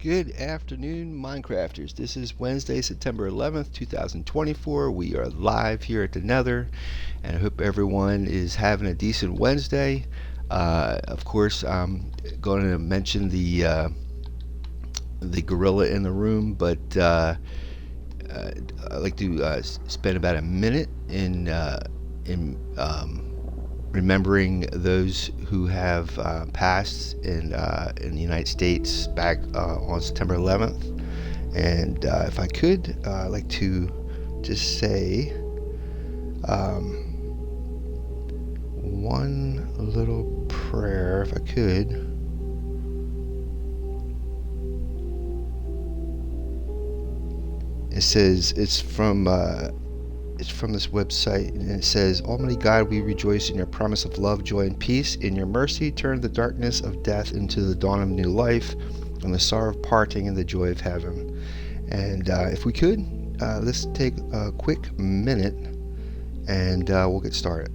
Good afternoon, Minecrafters. This is Wednesday, September 11th, 2024. We are live here at the Nether, and I hope everyone is having a decent Wednesday. Of course, I'm going to mention the gorilla in the room, but I'd like to spend about a minute in remembering those who have passed in the United States back on September 11th. And if I could, I'd like to just say one little prayer, if I could. It says, it's from this website, and it says, Almighty God, we rejoice in your promise of love, joy, and peace. In your mercy, turn the darkness of death into the dawn of new life, and the sorrow of parting in the joy of heaven. And if we could, let's take a quick minute, and we'll get started.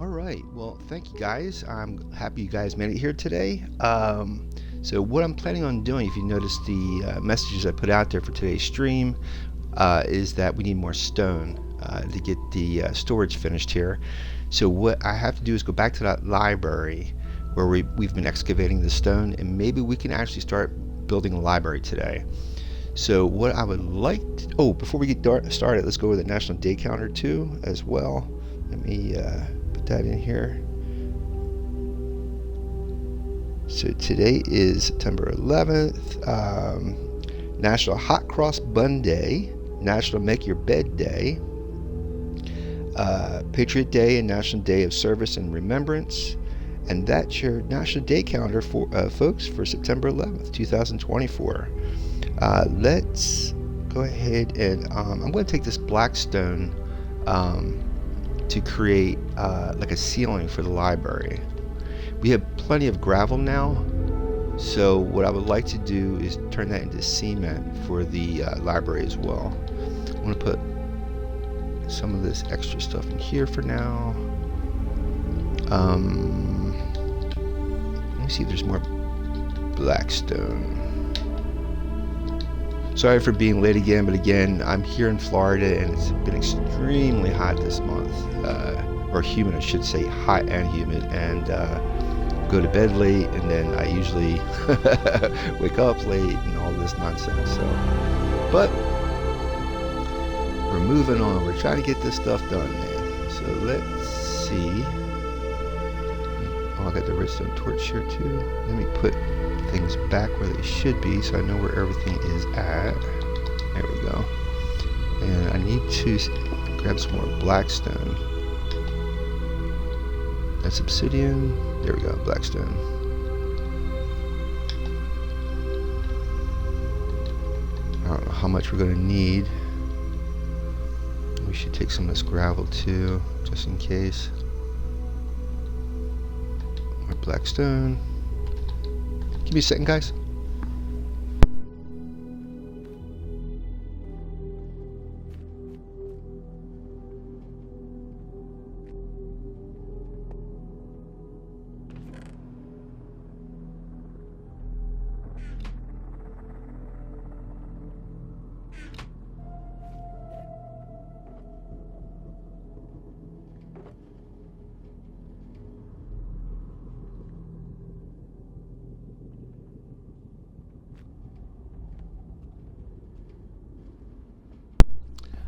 Alright, well, thank you guys. I'm happy you guys made it here today. So what I'm planning on doing, if you notice the messages I put out there for today's stream, is that we need more stone to get the storage finished here. So what I have to do is go back to that library where we've been excavating the stone, and maybe we can actually start building a library today. So what I would like to, before we get started, let's go with the National Day Counter too as well. Let me put that in here. So today is September 11th, National Hot Cross Bun Day, National Make Your Bed Day, Patriot Day and National Day of Service and Remembrance. And that's your National Day Calendar, for folks, for September 11th, 2024. Let's go ahead and I'm going to take this black stone to create like a ceiling for the library. We have plenty of gravel now, so what I would like to do is turn that into cement for the library as well. I'm going to put some of this extra stuff in here for now. Let me see if there's more black stone. Sorry for being late again, but again, I'm here in Florida and it's been extremely hot this month, or humid, I should say, hot and humid, and go to bed late, and then I usually wake up late and all this nonsense. So, but we're moving on. We're trying to get this stuff done, man. So let's see. Oh, I got the redstone torch here too. Let me put things back where they should be so I know where everything is at. There we go. And I need to grab some more blackstone. That's obsidian. There we go, blackstone. how much we're going to need. We should take some of this gravel too, just in case. More black stone. Give me a second, guys.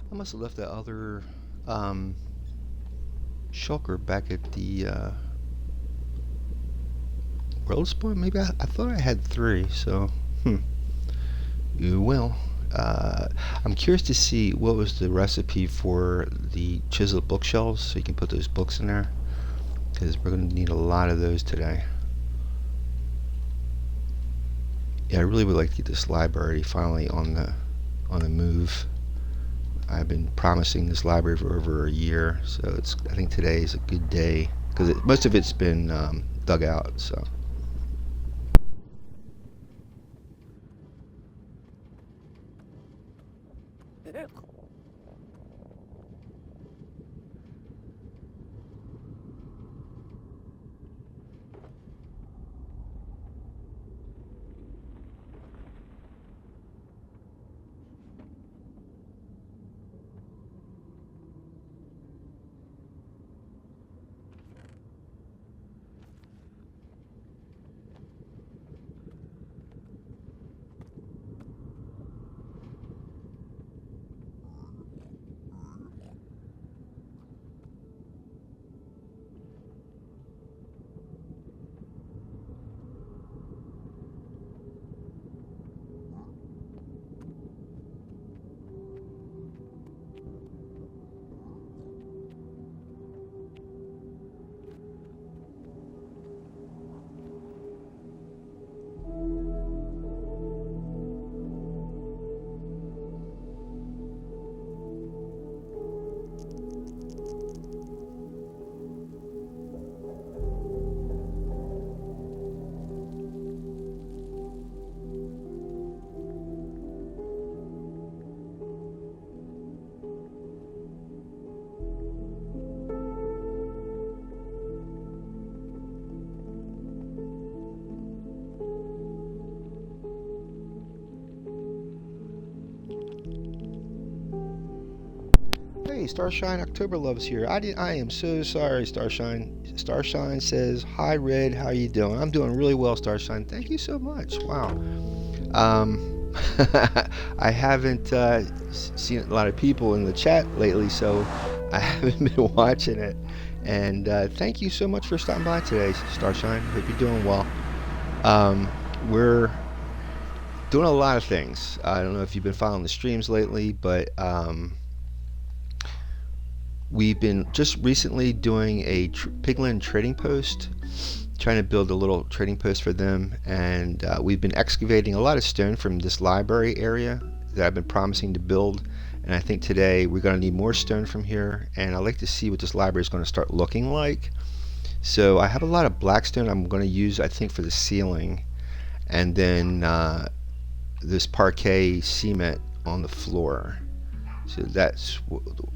I must have left that other shulker back at the world spawn. Maybe I thought I had 3, so you will. I'm curious to see what was the recipe for the chiseled bookshelves, so you can put those books in there, because we're going to need a lot of those today. Yeah, I really would like to get this library finally on the move. I've been promising this library for over a year, so I think today is a good day, because most of it's been dug out. So. Hey, Starshine October Love's here. I am so sorry, Starshine. Starshine says, "Hi, Red. How you doing?" I'm doing really well, Starshine. Thank you so much. Wow. I haven't seen a lot of people in the chat lately, so I haven't been watching it. And thank you so much for stopping by today, Starshine. Hope you're doing well. We're doing a lot of things. I don't know if you've been following the streams lately, but we've been just recently doing a Piglin trading post, trying to build a little trading post for them, and we've been excavating a lot of stone from this library area that I've been promising to build, and I think today we're going to need more stone from here, and I'd like to see what this library is going to start looking like. So I have a lot of black stone I'm going to use, I think, for the ceiling, and then this parquet cement on the floor. So that's,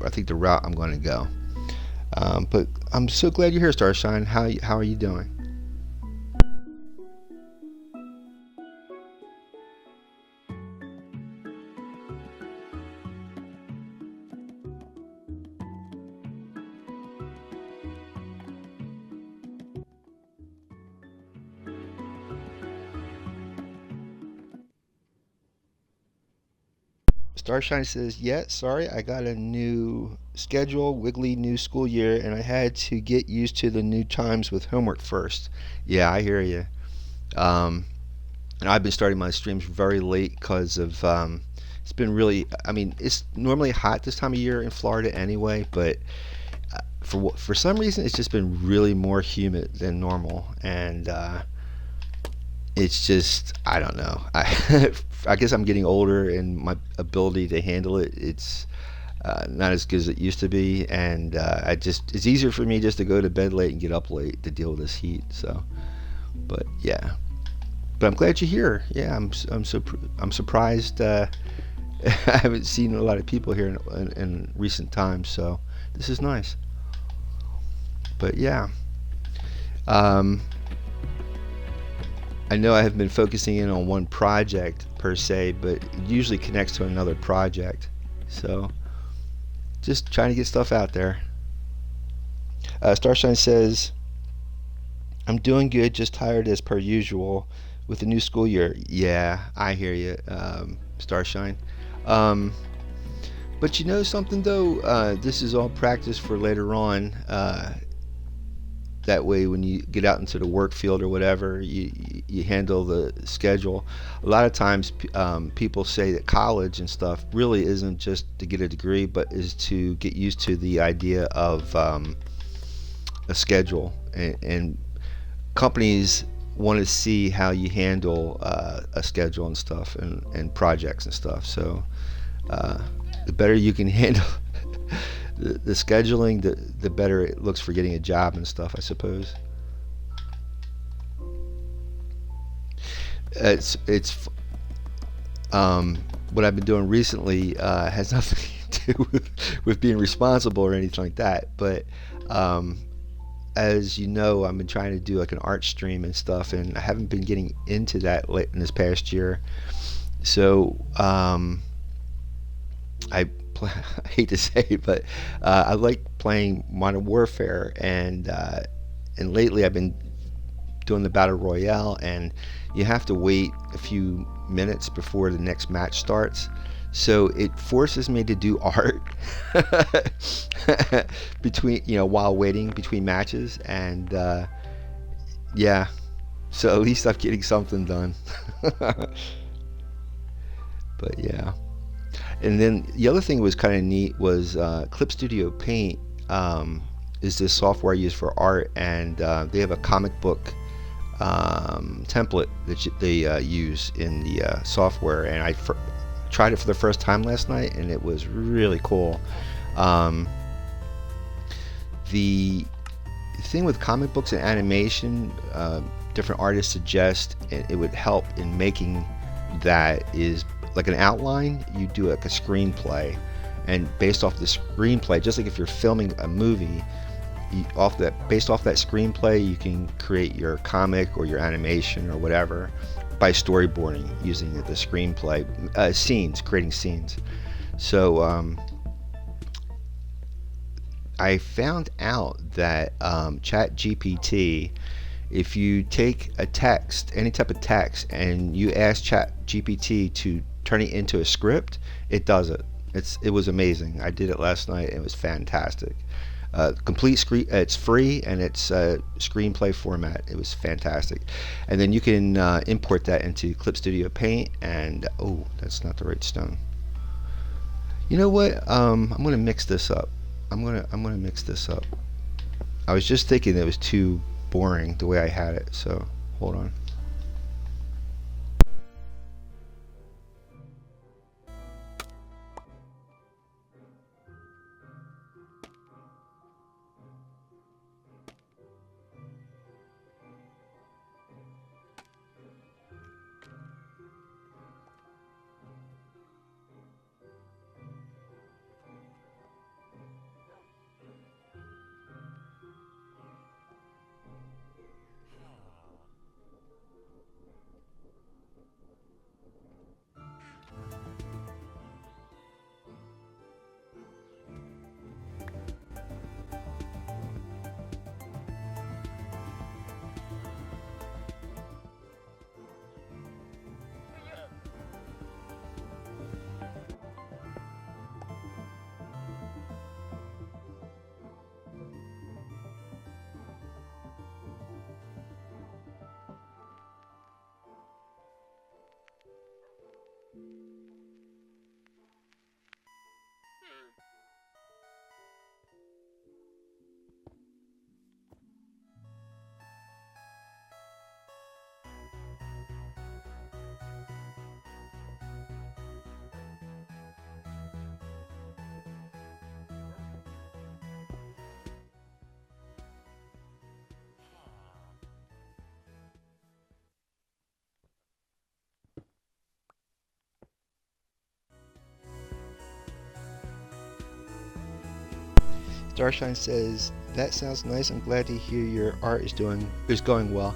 I think, the route I'm going to go. But I'm so glad you're here, Starshine. How are you doing? Starshine says, yeah, sorry, I got a new schedule, wiggly new school year, and I had to get used to the new times with homework first. Yeah, I hear you. And I've been starting my streams very late because of, it's been really, I mean, it's normally hot this time of year in Florida anyway, but for some reason it's just been really more humid than normal, and it's just, I don't know. I guess I'm getting older, and my ability to handle it's not as good as it used to be, and it's easier for me just to go to bed late and get up late to deal with this heat. So, but yeah, but I'm glad you're here. Yeah, I'm surprised. I haven't seen a lot of people here in recent times, so this is nice. But yeah, um, I know I have been focusing in on one project per se, but it usually connects to another project. So just trying to get stuff out there. Starshine says, I'm doing good, just tired as per usual with the new school year. Yeah, I hear you, Starshine. Um, but you know something though? This is all practice for later on. That way, when you get out into the work field or whatever, you handle the schedule. A lot of times, people say that college and stuff really isn't just to get a degree, but is to get used to the idea of a schedule, and companies want to see how you handle a schedule and stuff, and projects and stuff. So uh, the better you can handle the scheduling, the better it looks for getting a job and stuff, I suppose. It's what I've been doing recently has nothing to do with being responsible or anything like that. But um, as you know, I've been trying to do like an art stream and stuff, and I haven't been getting into that late in this past year. So I I hate to say it, but I like playing Modern Warfare, and lately I've been doing the battle royale, and you have to wait a few minutes before the next match starts. So it forces me to do art between, while waiting between matches, and yeah. So at least I'm getting something done. But yeah. And then the other thing was kind of neat was Clip Studio Paint is this software I use for art, and they have a comic book template that they use in the software, and tried it for the first time last night, and it was really cool. Um, the thing with comic books and animation, different artists suggest it would help in making that is like an outline. You do like a screenplay, and based off the screenplay, just like if you're filming a movie, based off that screenplay, you can create your comic or your animation or whatever by storyboarding using the screenplay, creating scenes. So I found out that Chat GPT, if you take a text, any type of text, and you ask Chat GPT to turn it into a script, it does it. It was amazing. I did it last night, and it was fantastic. Complete screen. It's free, and it's screenplay format. It was fantastic. And then you can import that into Clip Studio Paint. And oh, that's not the right stone. You know what? I'm gonna mix this up. I'm gonna mix this up. I was just thinking it was too boring the way I had it. So hold on. Starshine says, "That sounds nice. I'm glad to hear your art is going well."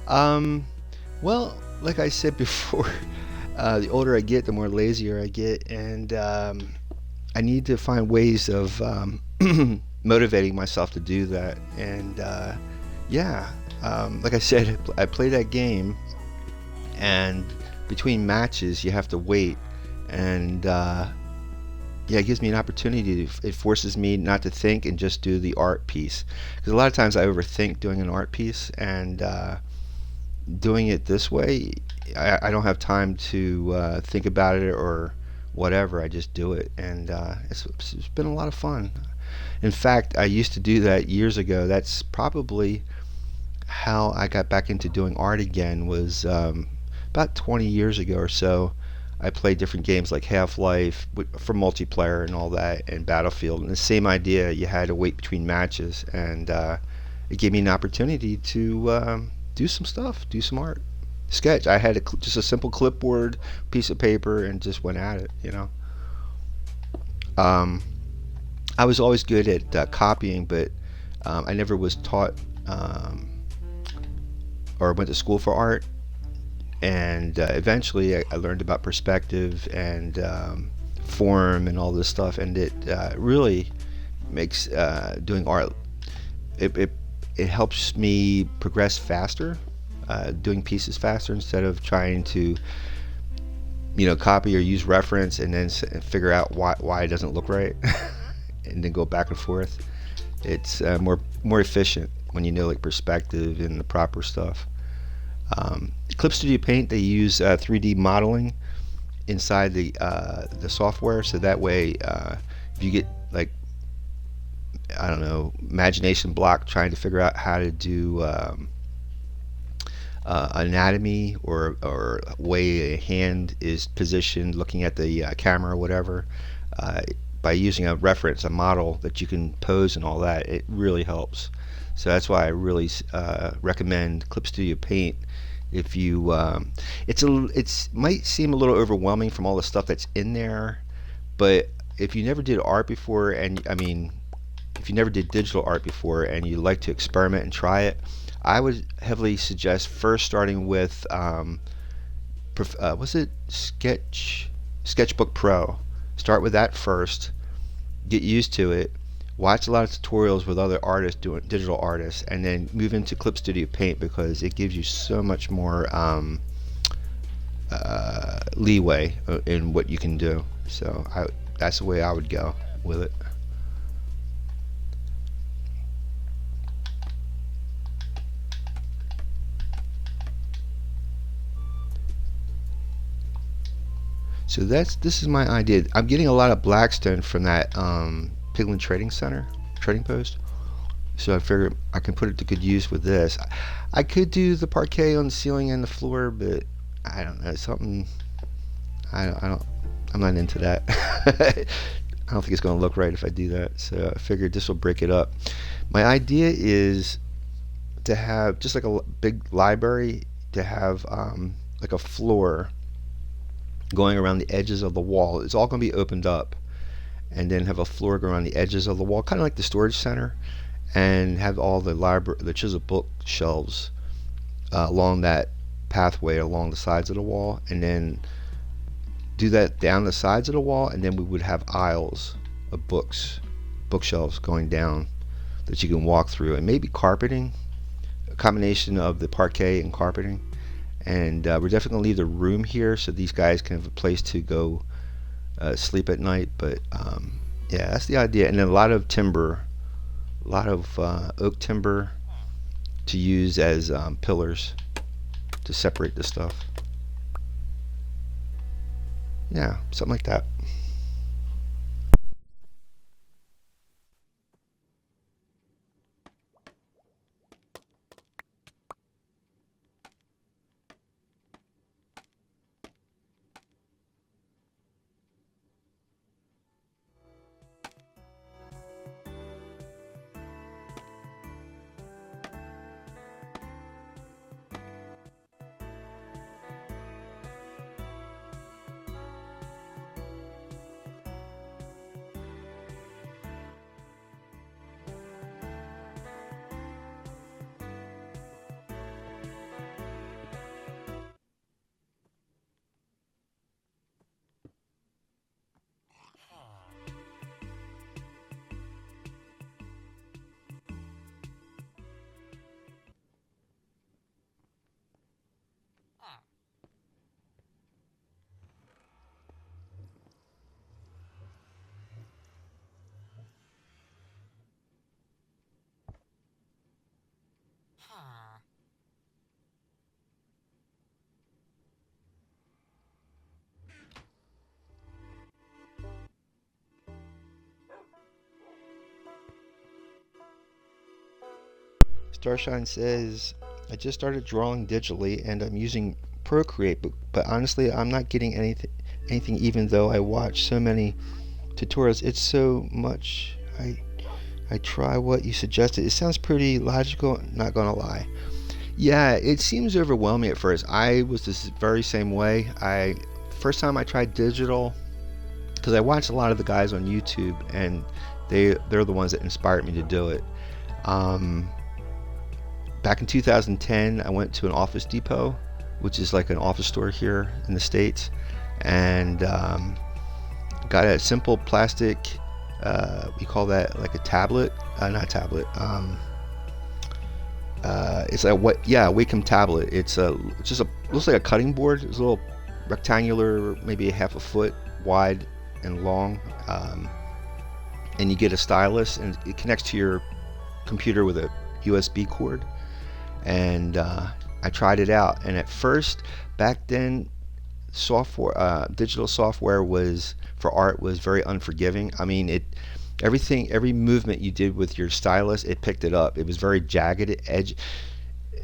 Um, well, like I said before, the older I get, the more lazier I get, and I need to find ways of motivating myself to do that. And yeah, like I said, I play that game, and between matches, you have to wait, and yeah, it gives me an opportunity. It forces me not to think and just do the art piece. Because a lot of times I overthink doing an art piece, and doing it this way, I don't have time to think about it or whatever. I just do it, and it's been a lot of fun. In fact, I used to do that years ago. That's probably how I got back into doing art again. Was about 20 years ago or so. I played different games like Half-Life for multiplayer and all that, and Battlefield. And the same idea, you had to wait between matches, and it gave me an opportunity to do some stuff, do some art, sketch. I had just a simple clipboard, piece of paper, and just went at it. Um, I was always good at copying, but I never was taught or went to school for art. And eventually I learned about perspective and form and all this stuff, and it really makes doing art, it, it helps me progress faster, doing pieces faster instead of trying to copy or use reference and then figure out why it doesn't look right and then go back and forth. It's more efficient when you know like perspective and the proper stuff. Clip Studio Paint, they use 3D modeling inside the software, so that way if you get like, I don't know, imagination block trying to figure out how to do anatomy or way a hand is positioned looking at the camera or whatever, uh, by using a reference, a model that you can pose and all that, it really helps. So that's why I really recommend Clip Studio Paint. If you, it's might seem a little overwhelming from all the stuff that's in there, but if you never did art before, and I mean, if you never did digital art before and you like to experiment and try it, I would heavily suggest first starting with was it Sketchbook Pro. Start with that first. Get used to it. Watch a lot of tutorials with other artists doing digital artists, and then move into Clip Studio Paint because it gives you so much more leeway in what you can do. So that's the way I would go with it. So this is my idea. I'm getting a lot of blackstone from that Piglin trading post. So I figured I can put it to good use with this. I could do the parquet on the ceiling and the floor, but I don't know, something. I don't. I'm not into that. I don't think it's going to look right if I do that. So I figured this will break it up. My idea is to have just like a big library, to have like a floor going around the edges of the wall. It's all going to be opened up, and then have a floor go around the edges of the wall, kind of like the storage center, and have all the chisel bookshelves along that pathway along the sides of the wall, and then do that down the sides of the wall, and then we would have aisles of bookshelves going down that you can walk through, and maybe carpeting, a combination of the parquet and carpeting. And we're definitely going to leave the room here so these guys can have a place to go sleep at night. But yeah, that's the idea. And then a lot of timber, a lot of oak timber to use as pillars to separate the stuff. Yeah, something like that. Starshine says, I just started drawing digitally and I'm using Procreate, but honestly, I'm not getting anything even though I watch so many tutorials. It's so much. I try what you suggested. It sounds pretty logical, not gonna lie. Yeah, it seems overwhelming at first. I was this very same way. First time I tried digital, because I watched a lot of the guys on YouTube, and they're the ones that inspired me to do it. Um, Back in 2010, I went to an Office Depot, which is like an office store here in the States, and got a simple plastic. We call that like a tablet, not a tablet. It's a Wacom tablet. It's just looks like a cutting board. It's a little rectangular, maybe a half a foot wide and long, and you get a stylus, and it connects to your computer with a USB cord. And I tried it out, and at first, back then, digital software was for art was very unforgiving. I mean, every movement you did with your stylus, it picked it up. It was very jagged edge,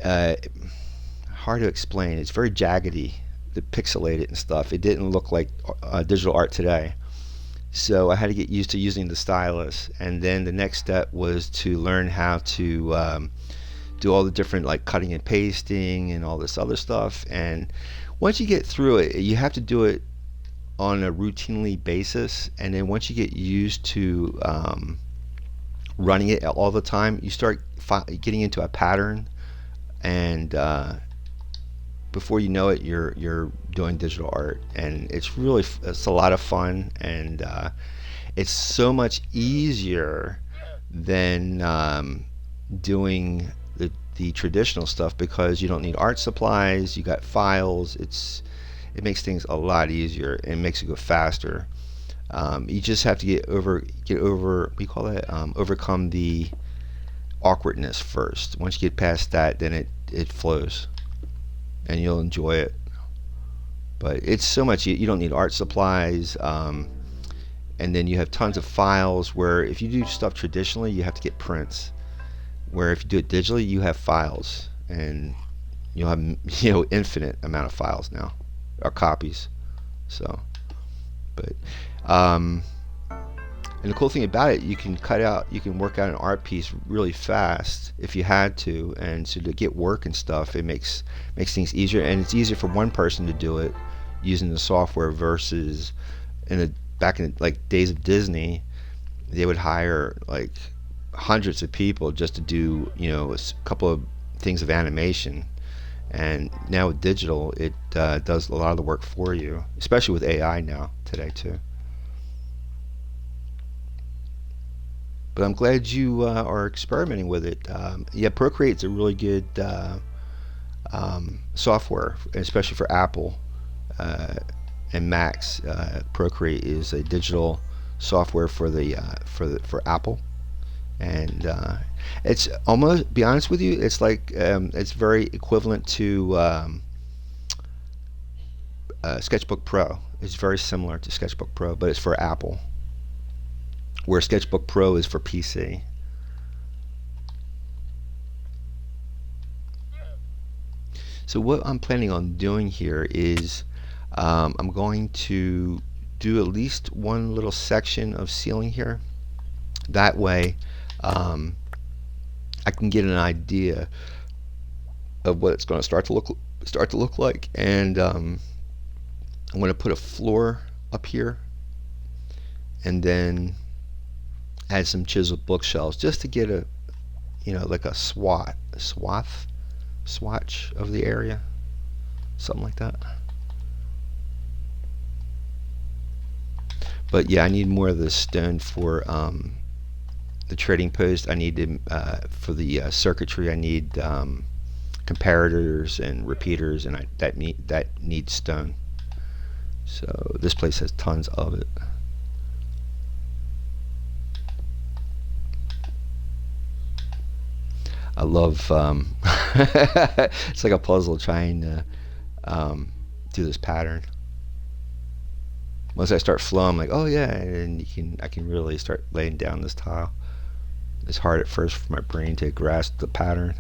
hard to explain. It's very jaggedy, pixelated and stuff. It didn't look like digital art today. So I had to get used to using the stylus, and then the next step was to learn how to do all the different like cutting and pasting and all this other stuff. And once you get through it, you have to do it on a routinely basis, and then once you get used to running it all the time, you start getting into a pattern, and before you know it, you're doing digital art, and it's a lot of fun, and it's so much easier than doing the traditional stuff, because you don't need art supplies. You got files. It makes things a lot easier and makes it go faster. You just have to get over we call that overcome the awkwardness first. Once you get past that, then it flows, and you'll enjoy it. But it's so much. You don't need art supplies, and then you have tons of files. Where if you do stuff traditionally, you have to get prints. Where if you do it digitally, you have files, and you'll have infinite amount of files now, or copies. So, but and the cool thing about it, you can work out an art piece really fast if you had to, and so to get work and stuff, it makes things easier, and it's easier for one person to do it using the software versus back in like days of Disney, they would hire like hundreds of people just to do a couple of things of animation. And now with digital, it does a lot of the work for you, especially with AI now today too. But I'm glad you are experimenting with it. Yeah, Procreate's a really good software, especially for Apple and Macs. Procreate is a digital software for Apple, and it's almost, be honest with you, it's like it's very equivalent to Sketchbook Pro. It's very similar to Sketchbook Pro, but it's for Apple, where Sketchbook Pro is for PC. So what I'm planning on doing here is I'm going to do at least one little section of ceiling here. That way I can get an idea of what it's going to start to look like, and I'm going to put a floor up here, and then add some chiseled bookshelves just to get a like a swatch of the area, something like that. But yeah, I need more of this stone for the trading post. I need to for the circuitry. I need comparators and repeaters, and that needs stone. So this place has tons of it. I love it's like a puzzle trying to do this pattern. Once I start flowing, I'm like, oh yeah, and I can really start laying down this tile. It's hard at first for my brain to grasp the pattern.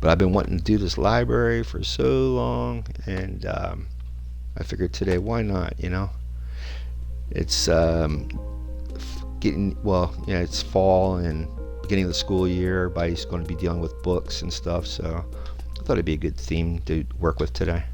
But I've been wanting to do this library for so long, and I figured today, why not? It's getting, well, it's fall and beginning of the school year. Everybody's going to be dealing with books and stuff, so I thought it'd be a good theme to work with today.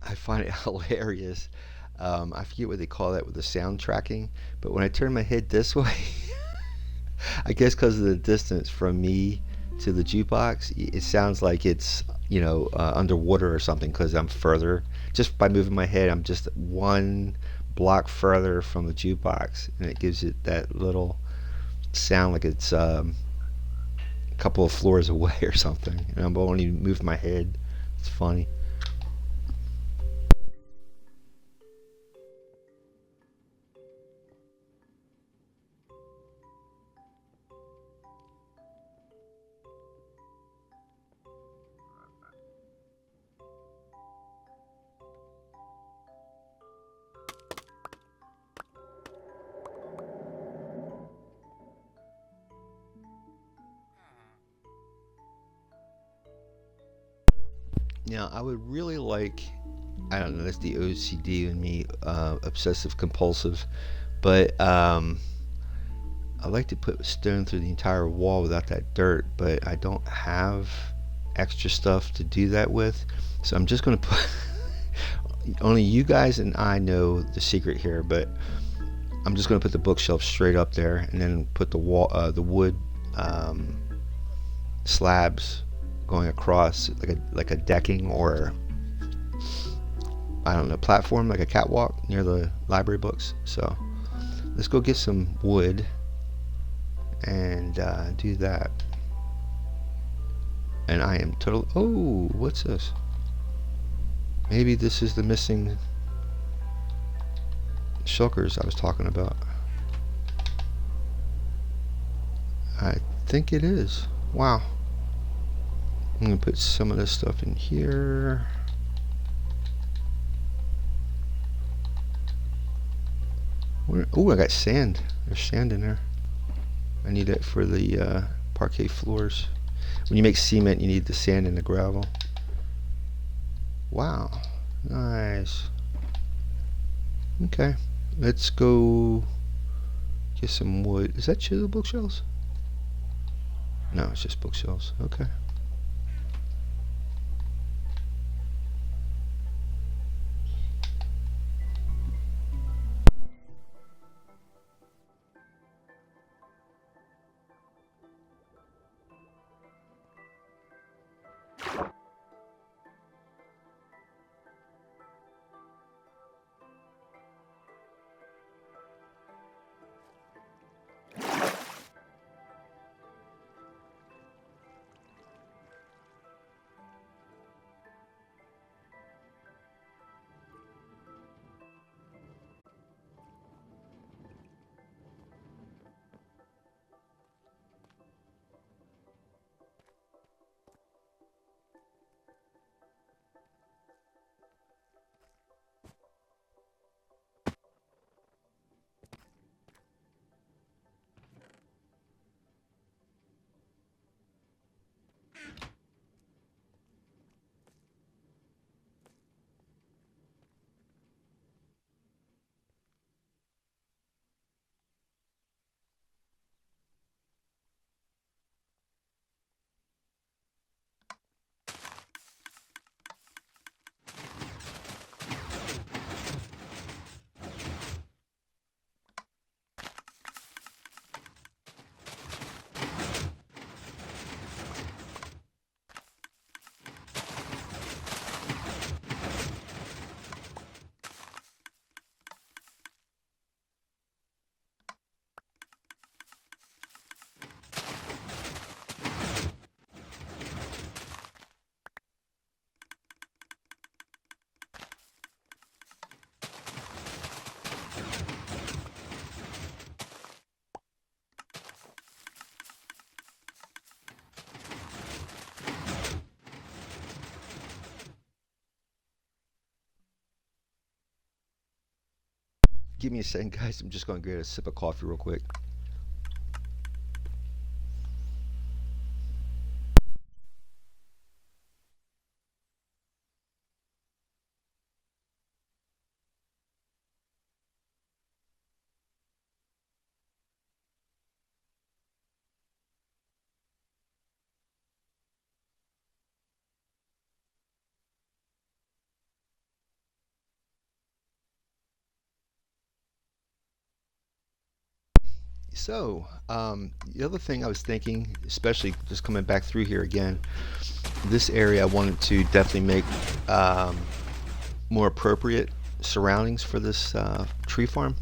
I find it hilarious. I forget what they call that with the sound tracking, but when I turn my head this way, I guess because of the distance from me to the jukebox, it sounds like it's underwater or something because I'm further. Just by moving my head, I'm just one block further from the jukebox, and it gives it that little sound like it's a couple of floors away or something. And I'm only moving my head. It's funny. Now, I would really like, I don't know, that's the OCD in me, obsessive compulsive, but I like to put stone through the entire wall without that dirt, but I don't have extra stuff to do that with. So I'm just going to put, only you guys and I know the secret here, but I'm just going to put the bookshelf straight up there and then put the wood um, slabs going across like a decking or I don't know, platform, like a catwalk near the library books. So let's go get some wood and do that. And I am total. Oh, what's this? Maybe this is the missing shulkers I was talking about. I think it is. Wow. I'm gonna put some of this stuff in here. Oh, I got sand. There's sand in there. I need it for the parquet floors. When you make cement, you need the sand and the gravel. Wow. Nice. Okay. Let's go get some wood. Is that chisel bookshelves? No, it's just bookshelves. Okay. Give me a second, guys. I'm just going to get a sip of coffee real quick. So, the other thing I was thinking, especially just coming back through here again, this area I wanted to definitely make more appropriate surroundings for this tree farm.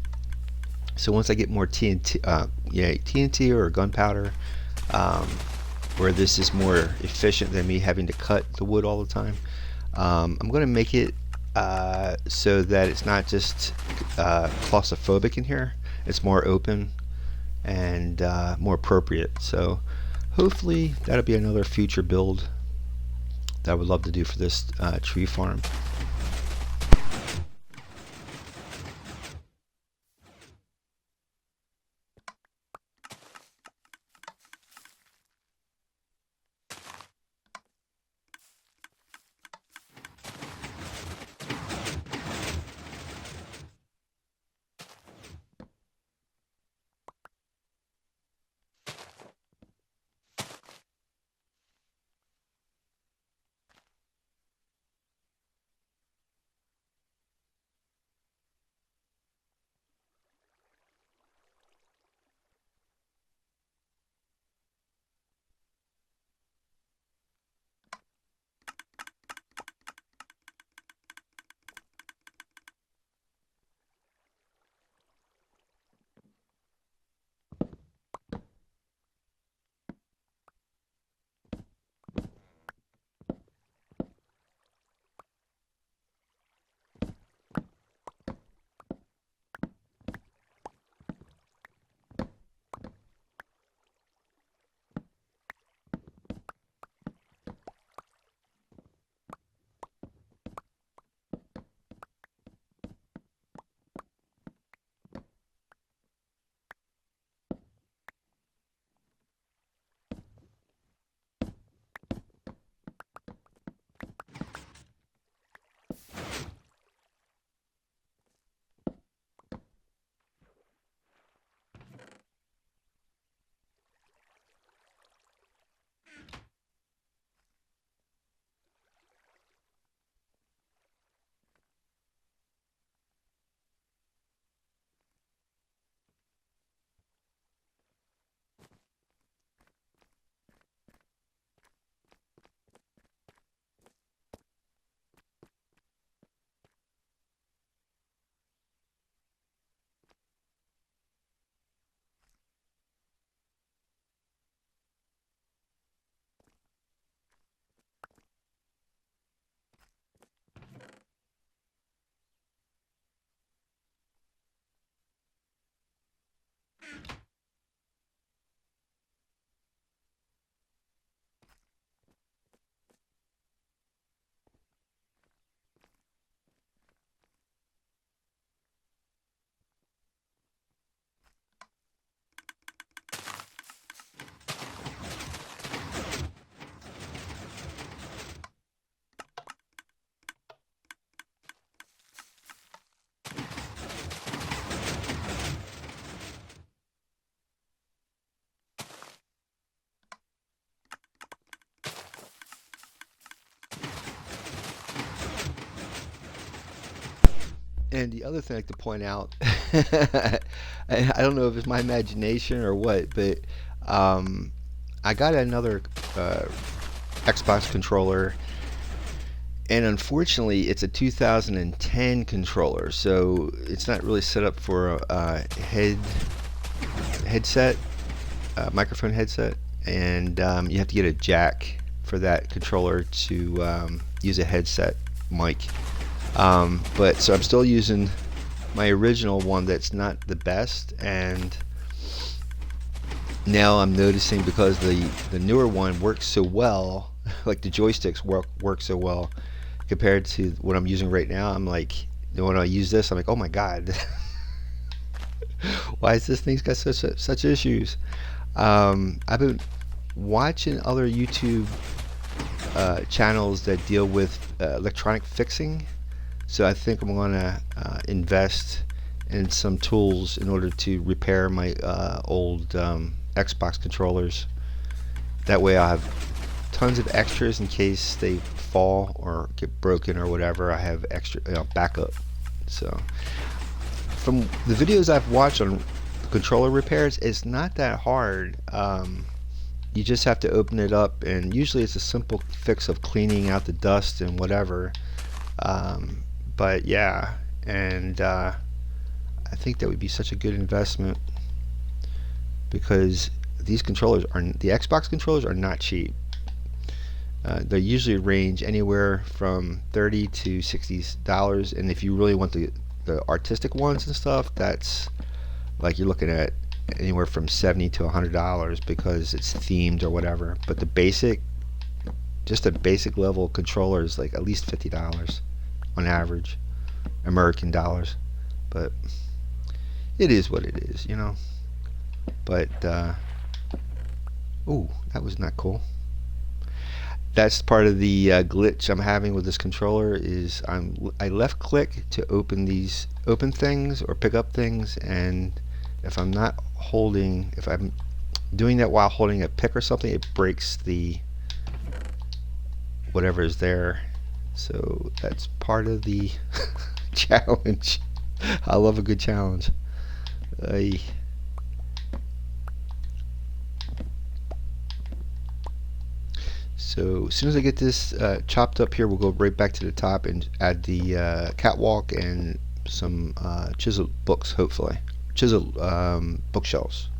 So once I get more TNT or gunpowder, um, where this is more efficient than me having to cut the wood all the time, I'm going to make it so that it's not just claustrophobic in here. It's more open and more appropriate. So hopefully that'll be another future build that I would love to do for this tree farm. And the other thing I like to point out, I don't know if it's my imagination or what, but um, I got another Xbox controller, and unfortunately, it's a 2010 controller, so it's not really set up for a headset, microphone headset, and you have to get a jack for that controller to use a headset mic. But so I'm still using my original one that's not the best, and now I'm noticing because the newer one works so well, like the joysticks work so well compared to what I'm using right now. I'm like, when I use this, I'm like, oh my god, Why is this thing's got such issues? I've been watching other YouTube channels that deal with electronic fixing, so I think I'm gonna invest in some tools in order to repair my old Xbox controllers. That way I'll have tons of extras in case they fall or get broken or whatever. I have extra backup. So from the videos I've watched on controller repairs, it's not that hard. You just have to open it up, and usually it's a simple fix of cleaning out the dust and whatever. But yeah, and I think that would be such a good investment, because these controllers are, the Xbox controllers are not cheap. They usually range anywhere from $30 to $60, and if you really want the artistic ones and stuff, that's like you're looking at anywhere from $70 to $100 because it's themed or whatever. But the basic, just a basic level controller is like at least $50 on average, American dollars. But it is what it is, you know. But ooh, that was not cool. That's part of the glitch I'm having with this controller. Is I left click to open things or pick up things, and if I'm not holding, if I'm doing that while holding a pick or something, it breaks the whatever is there. So that's part of the challenge. I love a good challenge. So as soon as I get this chopped up here, we'll go right back to the top and add the catwalk and some chisel books, hopefully. Chisel bookshelves.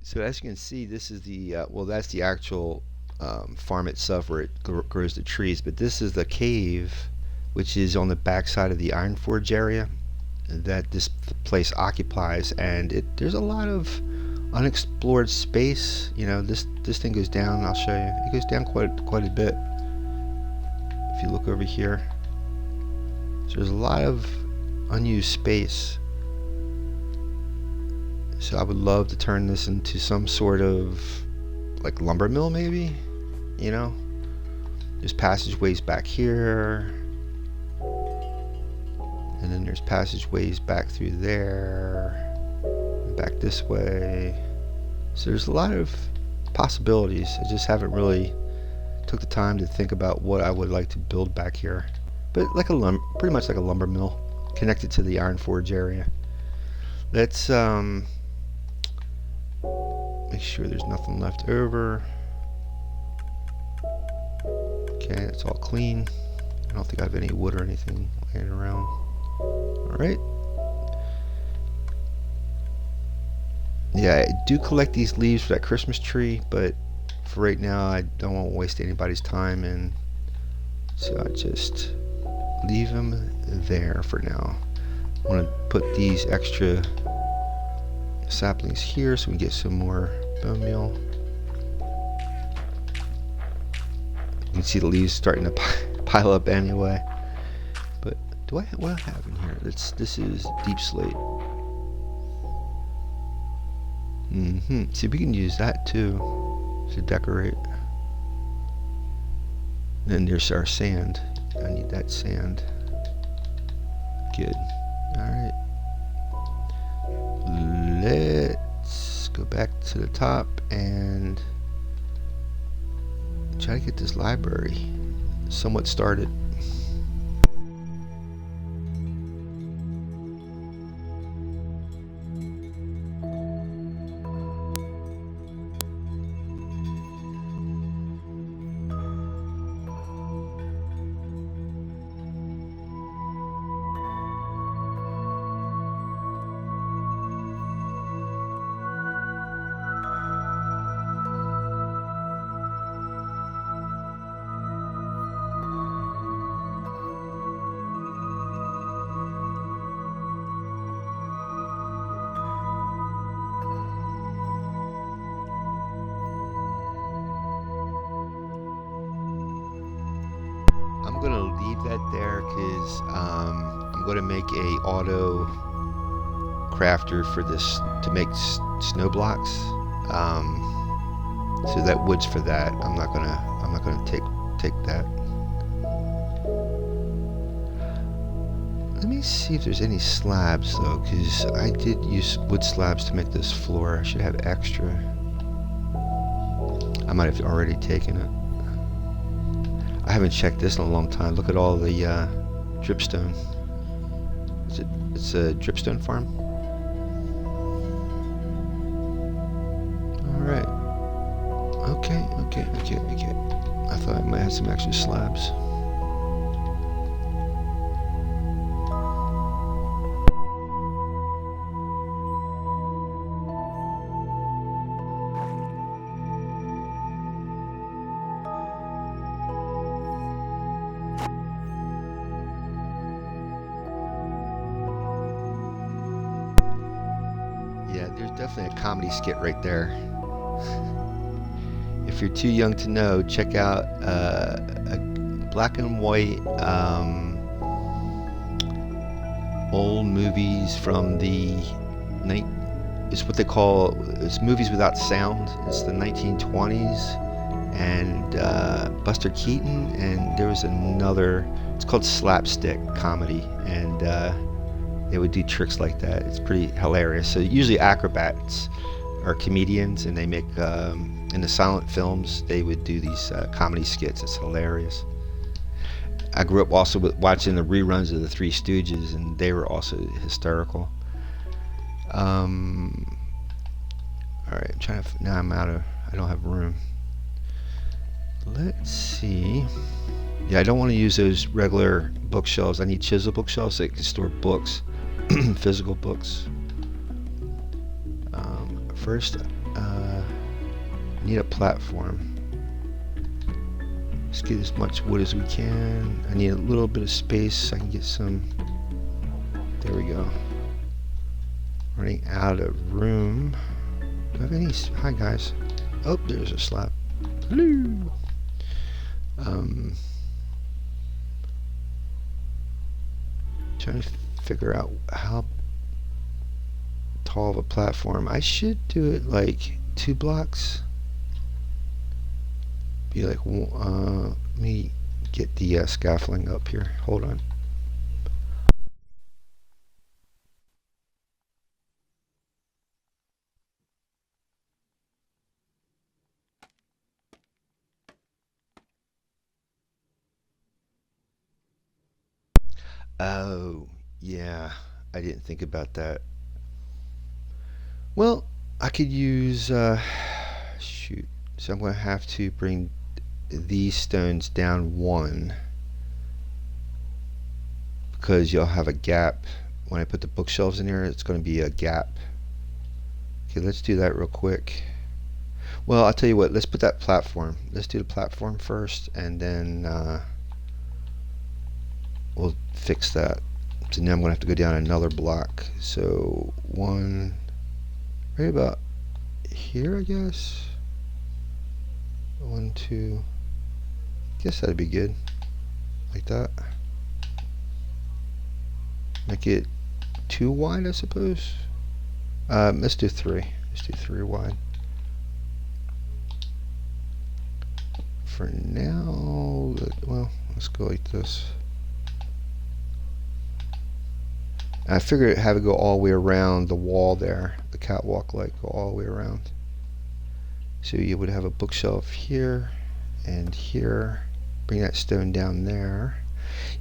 So as you can see, this is the well, that's the actual farm itself where it grows the trees, but this is the cave, which is on the back side of the Iron Forge area that this place occupies, and there's a lot of unexplored space. You know, this thing goes down. I'll show you. It goes down quite a bit. If you look over here, so there's a lot of unused space. So I would love to turn this into some sort of like lumber mill, maybe. You know, there's passageways back here, and then there's passageways back through there, and back this way. So there's a lot of possibilities. I just haven't really took the time to think about what I would like to build back here. But like pretty much like a lumber mill connected to the Iron Forge area. Let's make sure there's nothing left over. Okay, it's all clean. I don't think I have any wood or anything laying around. Alright. Yeah, I do collect these leaves for that Christmas tree, but for right now I don't want to waste anybody's time, and so I just leave them there for now. I'm going to put these extra saplings here so we get some more bone meal. You can see the leaves starting to pile up anyway. But what do I have in here? This is deep slate. See, we can use that too to decorate. Then there's our sand. I need that sand. Good. Alright. Let's go back to the top and try to get this library somewhat started. that there because I'm going to make a auto crafter for this to make snow blocks. So that wood's for that. I'm not gonna take that. Let me see if there's any slabs though, because I did use wood slabs to make this floor. I should have extra. I might have already taken it. I haven't checked this in a long time. Look at all the dripstone. It's a dripstone farm. All right. Okay. I thought I might have some extra slabs. Yeah, there's definitely a comedy skit right there. If you're too young to know, check out a black and white old movies from the it's what they call, it's movies without sound. It's the 1920s, and Buster Keaton, and there was another. It's called slapstick comedy, and they would do tricks like that. It's pretty hilarious. So usually acrobats are comedians, and they make in the silent films they would do these comedy skits. It's hilarious. I grew up also with watching the reruns of the Three Stooges, and they were also hysterical. All right, I'm trying to. Now I don't have room. Let's see. Yeah, I don't want to use those regular bookshelves. I need chisel bookshelves so I can store books, physical books. First, I need a platform. Let's get as much wood as we can. I need a little bit of space so I can get some. There we go. Running out of room. Do I have any? Hi guys. Oh, there's a slab. Hello. Trying to figure out how tall of a platform. I should do it like 2 blocks. Be like, let me get the scaffolding up here. Hold on. Oh, yeah. I didn't think about that. Well, I could use, shoot. So I'm going to have to bring these stones down 1 because you'll have a gap. When I put the bookshelves in here, it's going to be a gap. Okay, let's do that real quick. Well, I'll tell you what, let's put that platform. Let's do the platform first, and then we'll fix that. So now I'm going to have to go down another block. So 1, right about here, I guess. 1, 2. Guess that'd be good. Like that. Make it 2 wide, I suppose. Let's do 3. Let's do 3 wide. For now, well, let's go like this. I figured have it go all the way around the wall there, the catwalk, like go all the way around. So you would have a bookshelf here and here. Bring that stone down there.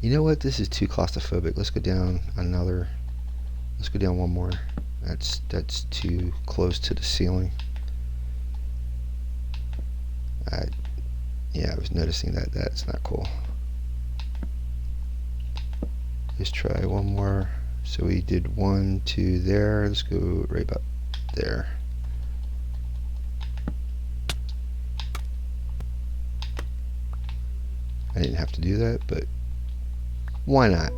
You know what? This is too claustrophobic. Let's go down another. Let's go down 1 more. That's too close to the ceiling. Yeah, I was noticing that. That's not cool. Let's try 1 more. So we did 1, 2 there. Let's go right about there. I didn't have to do that, but why not?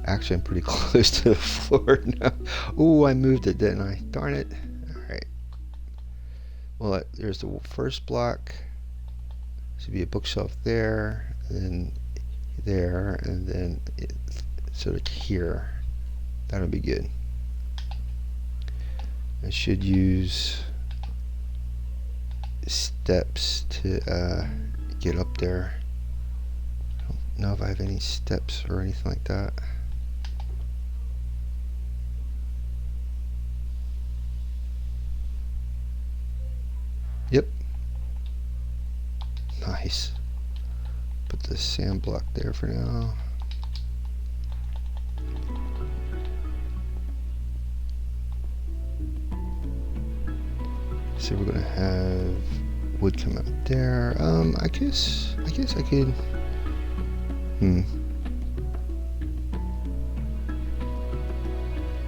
Actually, I'm pretty close to the floor now. Ooh, I moved it, didn't I? Darn it. Alright. Well, there's the first block. Should be a bookshelf there. and then there, and then sort of here. That'll be good. I should use steps to get up there. I don't know if I have any steps or anything like that. Yep. Nice. Put the sand block there for now. So we're gonna have wood come out there. I guess I could.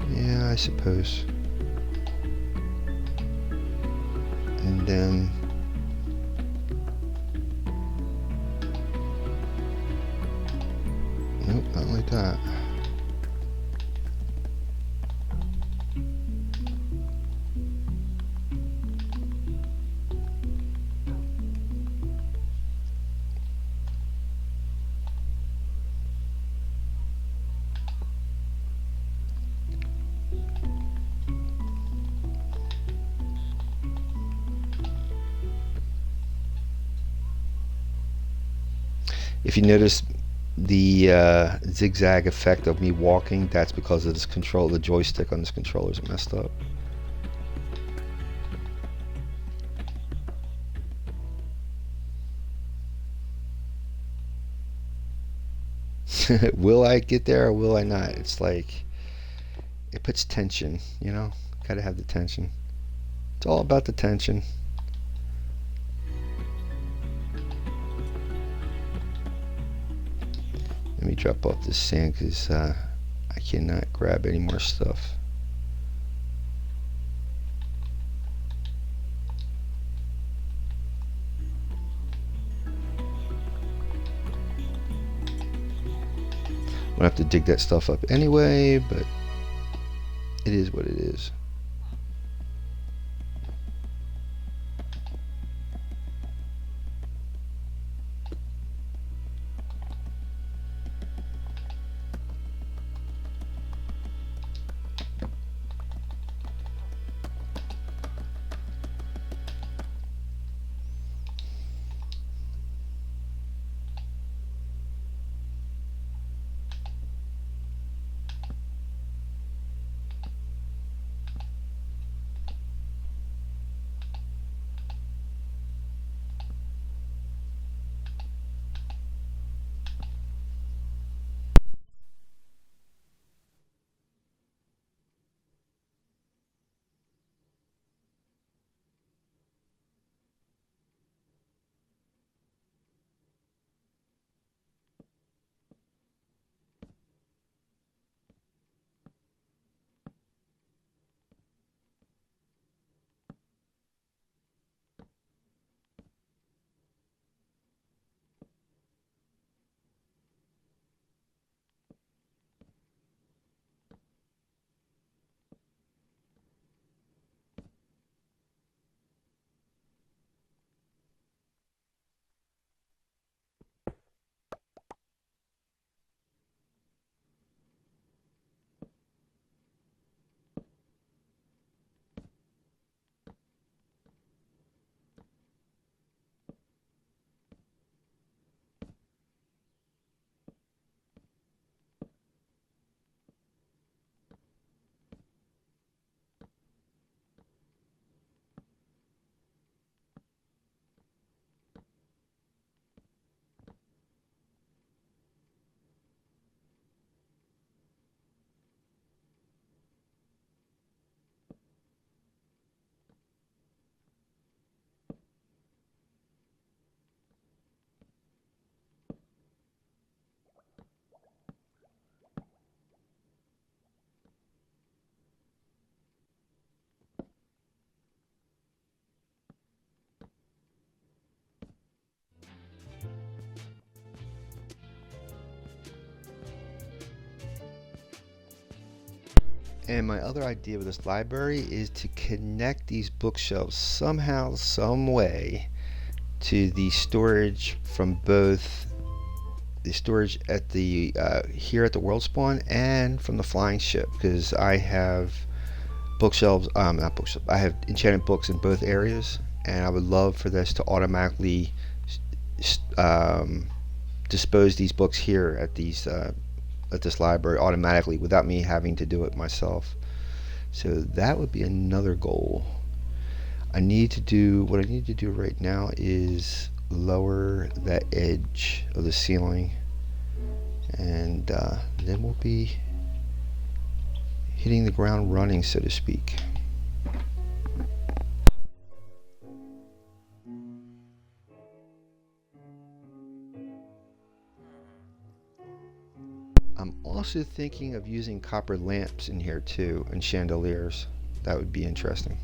Yeah, I suppose. And then nope, not like that. If you notice the zigzag effect of me walking, that's because of this control. The joystick on this controller is messed up. Will I get there or will I not? It's like it puts tension, you know? Gotta have the tension. It's all about the tension. Let me drop off this sand because I cannot grab any more stuff. I'm gonna have to dig that stuff up anyway, but it is what it is. And my other idea with this library is to connect these bookshelves somehow, some way to the storage from both the storage at the here at the world spawn and from the flying ship, because I have bookshelves, not bookshelves, I have enchanted books in both areas, and I would love for this to automatically um, dispose these books here at this library automatically without me having to do it myself. So that would be another goal. What I need to do right now is lower that edge of the ceiling, and then we'll be hitting the ground running, so to speak. I'm also thinking of using copper lamps in here too, and chandeliers. That would be interesting.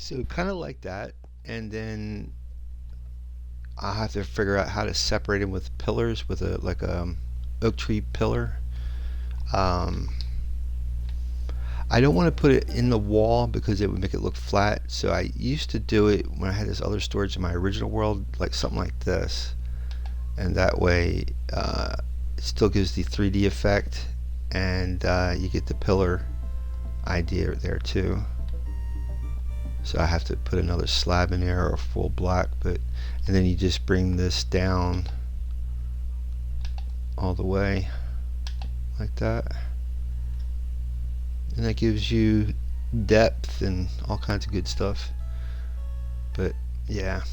So kind of like that, and then I'll have to figure out how to separate them with pillars with a like a oak tree pillar. Um, I don't want to put it in the wall because it would make it look flat. So I used to do it when I had this other storage in my original world, like something like this, and that way it still gives the 3D effect, and you get the pillar idea there too. So I have to put another slab in there or full block, but and then you just bring this down all the way like that, and that gives you depth and all kinds of good stuff. But yeah,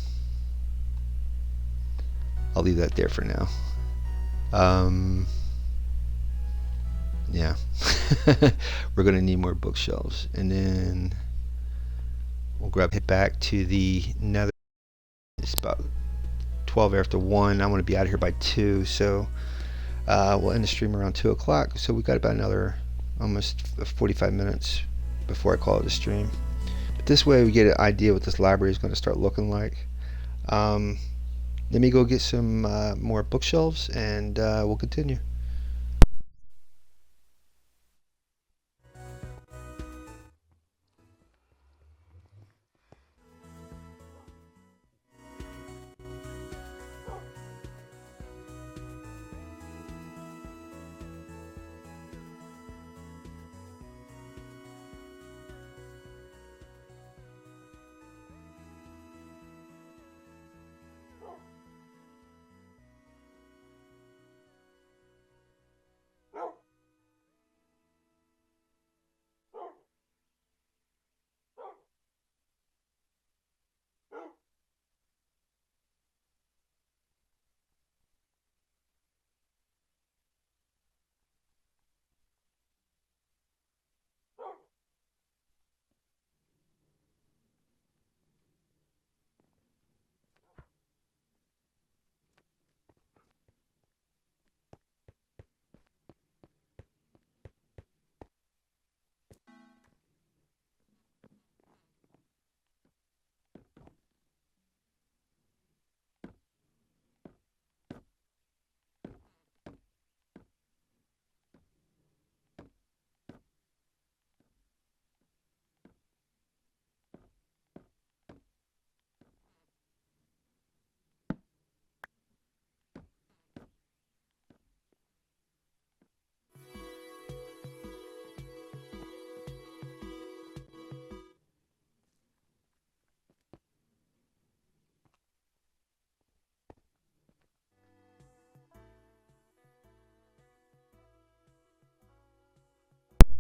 I'll leave that there for now. Um, yeah, we're gonna need more bookshelves, and then we'll head back to the nether. It's about 12 after 1. I want to be out of here by 2, so we'll end the stream around 2 o'clock. So we got about another almost 45 minutes before I call it a stream. But this way we get an idea what this library is going to start looking like. Um, Let me go get some more bookshelves, and we'll continue.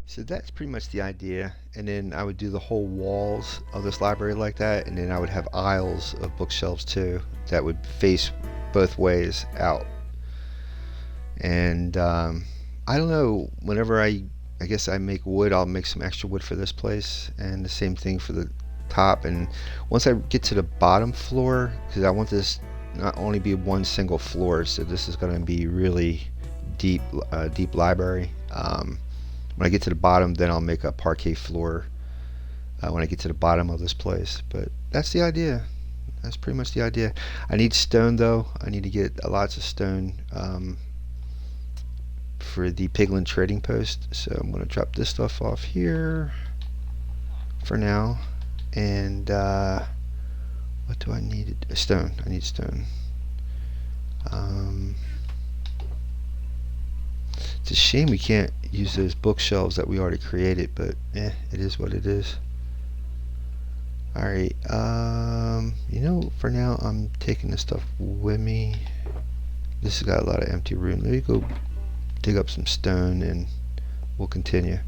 So that's pretty much the idea, and then I would do the whole walls of this library like that, and then I would have aisles of bookshelves too that would face both ways out. And I don't know, whenever I guess I make wood, I'll make some extra wood for this place, and the same thing for the top. And once I get to the bottom floor, because I want this not only be one single floor, so this is going to be really deep, deep library. When I get to the bottom, then I'll make a parquet floor when I get to the bottom of this place. But that's the idea. That's pretty much the idea. I need stone though. I need to get lots of stone for the Piglin trading post. So I'm going to drop this stuff off here for now. And what do I need? Stone. I need stone. It's a shame we can't use those bookshelves that we already created, but it is what it is. Alright, for now I'm taking this stuff with me. This has got a lot of empty room. Let me go dig up some stone and we'll continue.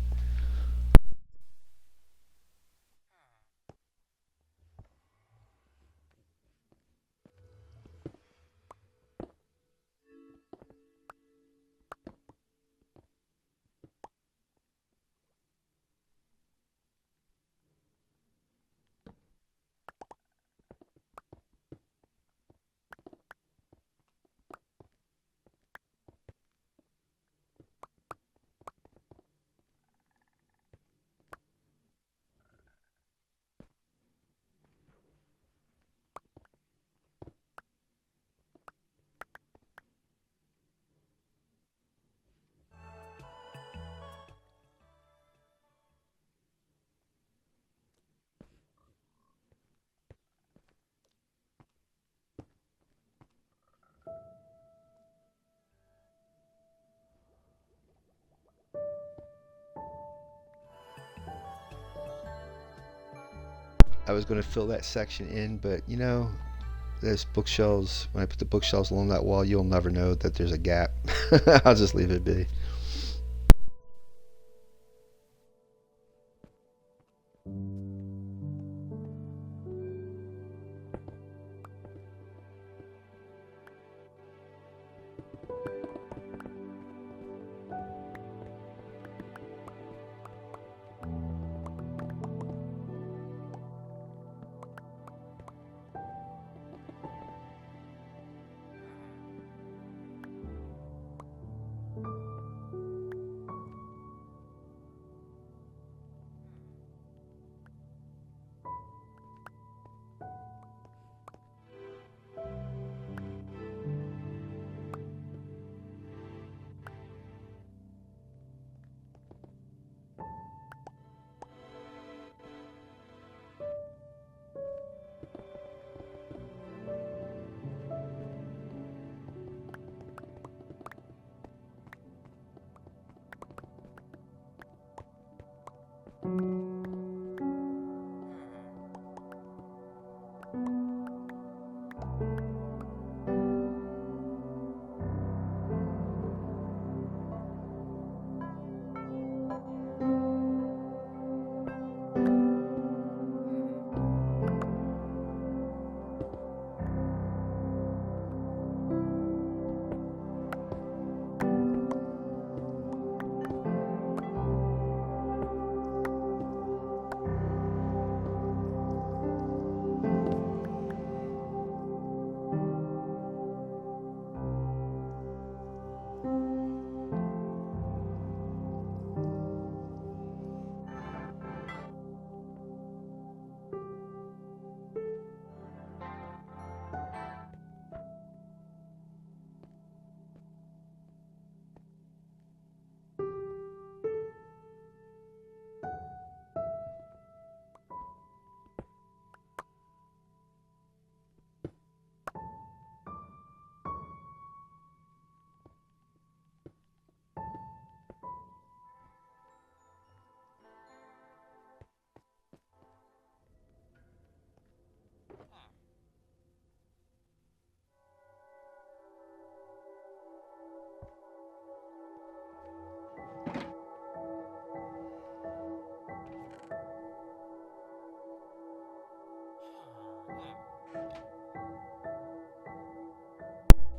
I was going to fill that section in, but you know, there's bookshelves. When I put the bookshelves along that wall, you'll never know that there's a gap. I'll just leave it be.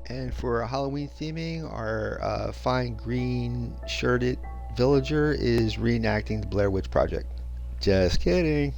And for our Halloween theming, our fine green shirted villager is reenacting the Blair Witch Project. Just kidding.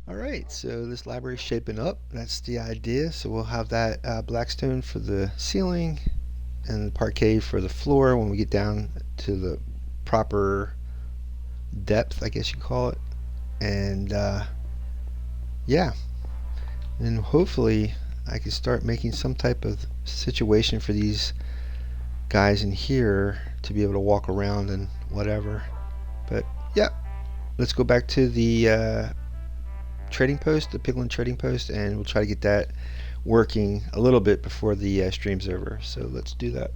Alright, so this library is shaping up. That's the idea. So we'll have that blackstone for the ceiling and the parquet for the floor when we get down to the proper depth, I guess you call it. And yeah, and hopefully I can start making some type of situation for these guys in here to be able to walk around and whatever. But yeah, let's go back to the trading post, the Piglin trading post, and we'll try to get that working a little bit before the stream's over. So let's do that.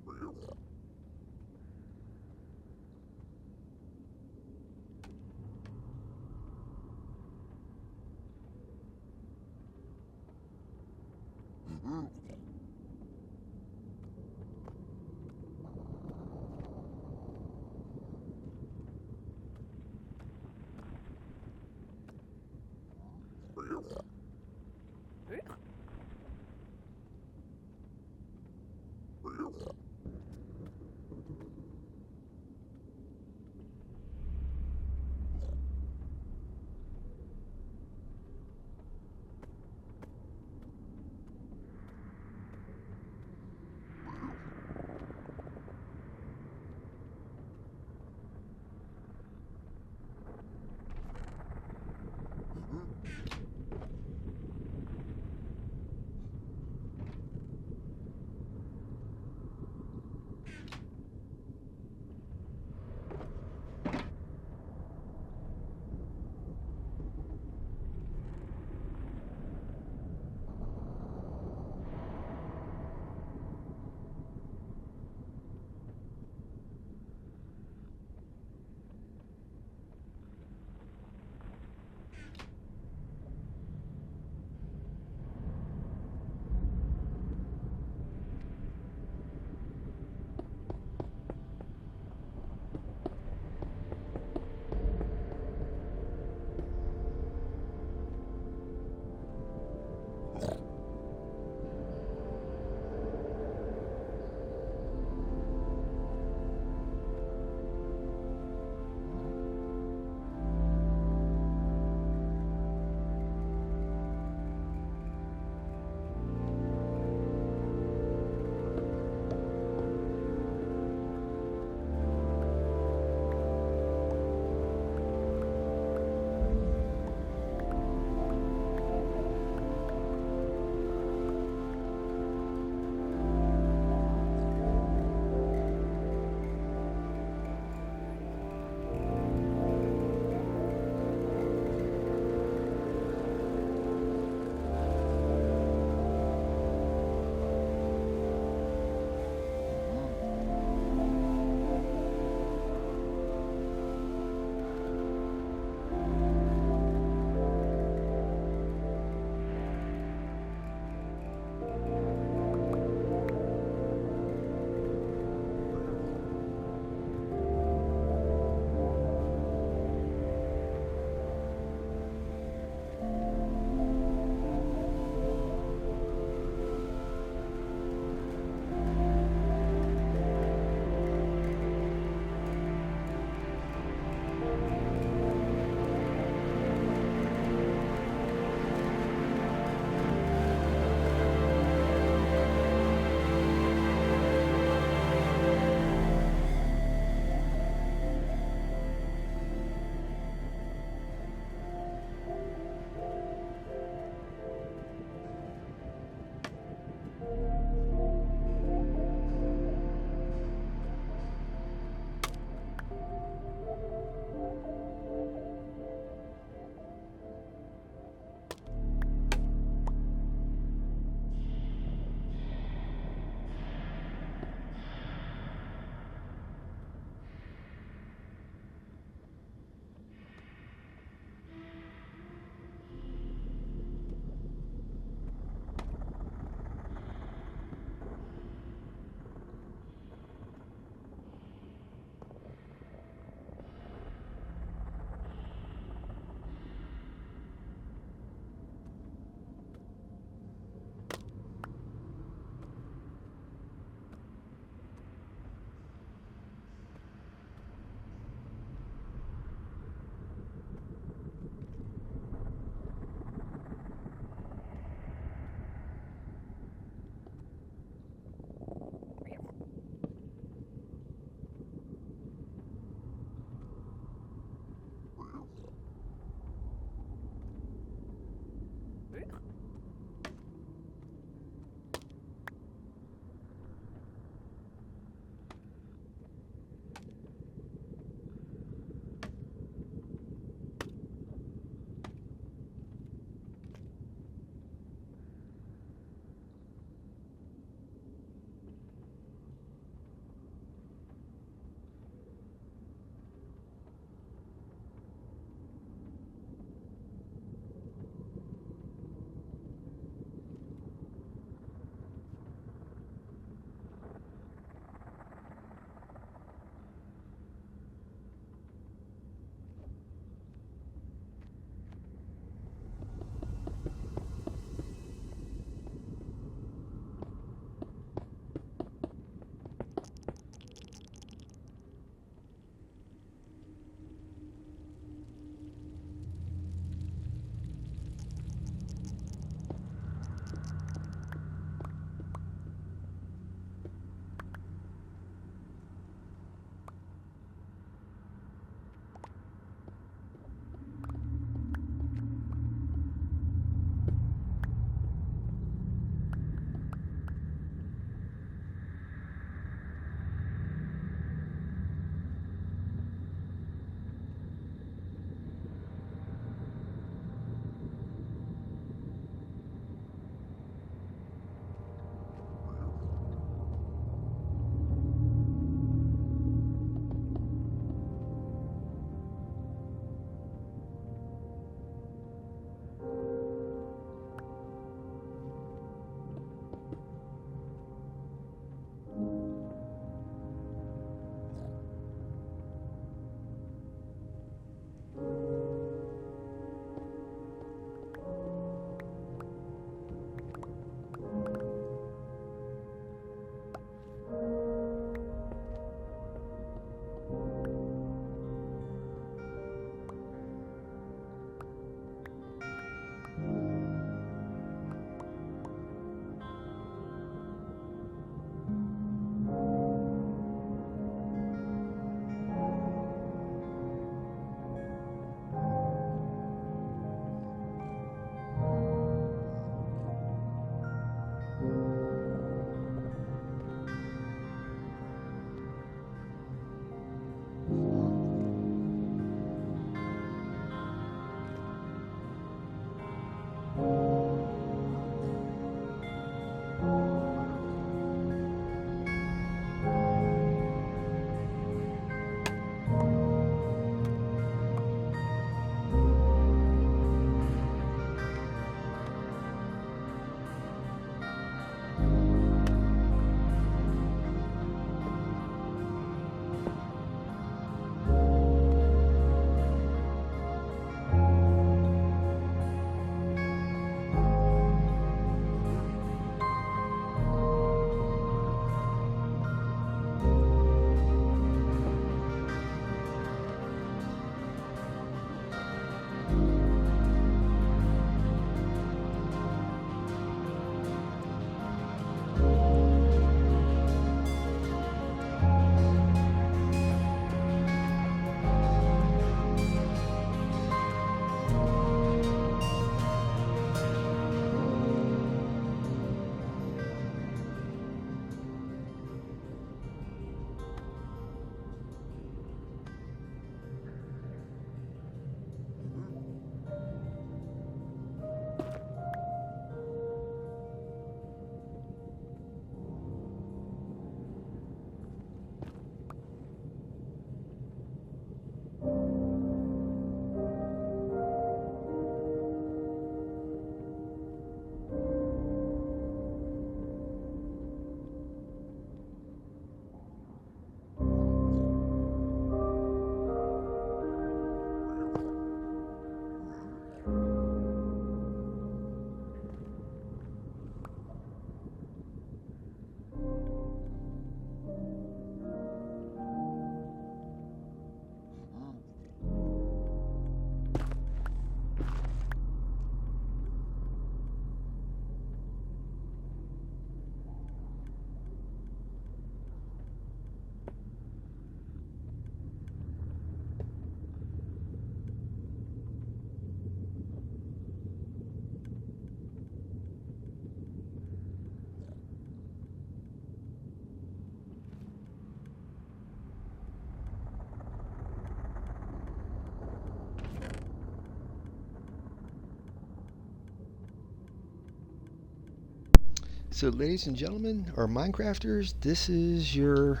So, ladies and gentlemen, or Minecrafters, this is your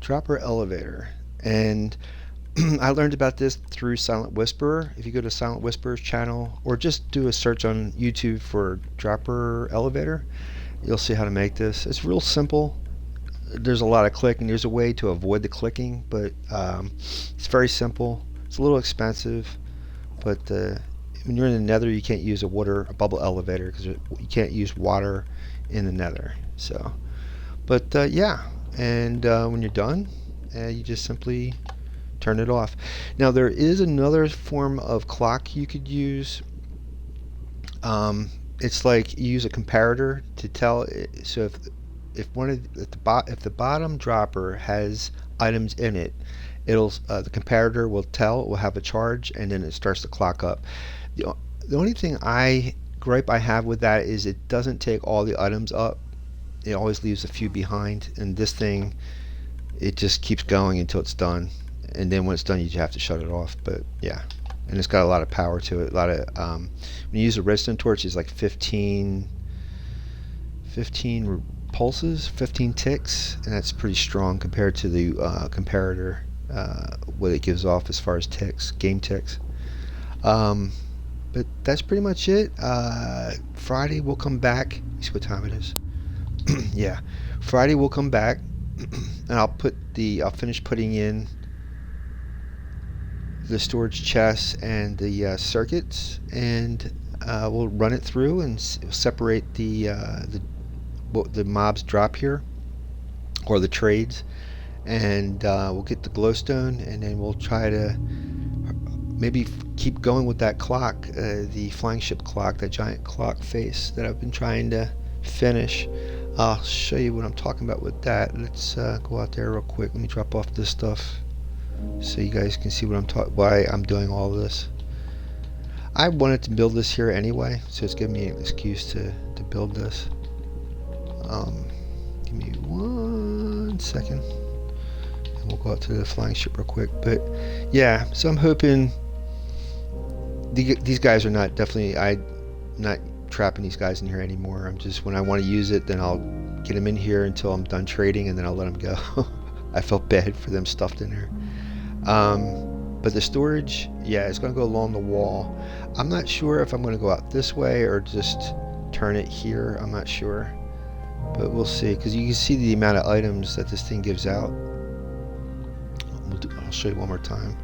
dropper elevator. And I learned about this through Silent Whisperer. If you go to Silent Whisperer's channel, or just do a search on YouTube for dropper elevator, you'll see how to make this. It's real simple. There's a lot of clicking. There's a way to avoid the clicking, but it's very simple. It's a little expensive, but when you're in the Nether, you can't use a bubble elevator because you can't use water in the Nether. So, but yeah, and when you're done, you just simply turn it off. Now there is another form of clock you could use. It's like you use a comparator to tell. So if the bottom dropper has items in it, it'll the comparator will have a charge, and then it starts to clock up. The only gripe I have with that is it doesn't take all the items up. It always leaves a few behind, and this thing, it just keeps going until it's done, and then when it's done you just have to shut it off. But yeah, and it's got a lot of power to it. A lot of when you use a redstone torch, it's like 15 pulses, 15 ticks, and that's pretty strong compared to the comparator, what it gives off as far as ticks, game ticks. But that's pretty much it. Friday we'll come back. Let me see what time it is. Yeah, Friday we'll come back, and I'll finish putting in the storage chests and the circuits, and we'll run it through and separate what the mobs drop here, or the trades, and we'll get the glowstone, and then we'll try to maybe keep going with that clock, the flying ship clock, that giant clock face that I've been trying to finish. I'll show you what I'm talking about with that. Let's go out there real quick. Let me drop off this stuff so you guys can see why I'm doing all this. I wanted to build this here anyway, so it's giving me an excuse to build this. Give me 1 second, and we'll go out to the flying ship real quick. But yeah, so I'm hoping these guys are I'm not trapping these guys in here anymore. I'm just, when I want to use it, then I'll get them in here until I'm done trading, and then I'll let them go. I felt bad for them stuffed in there. But the storage, yeah, it's going to go along the wall. I'm not sure if I'm going to go out this way or just turn it here. I'm not sure, but we'll see, because you can see the amount of items that this thing gives out. I'll show you one more time.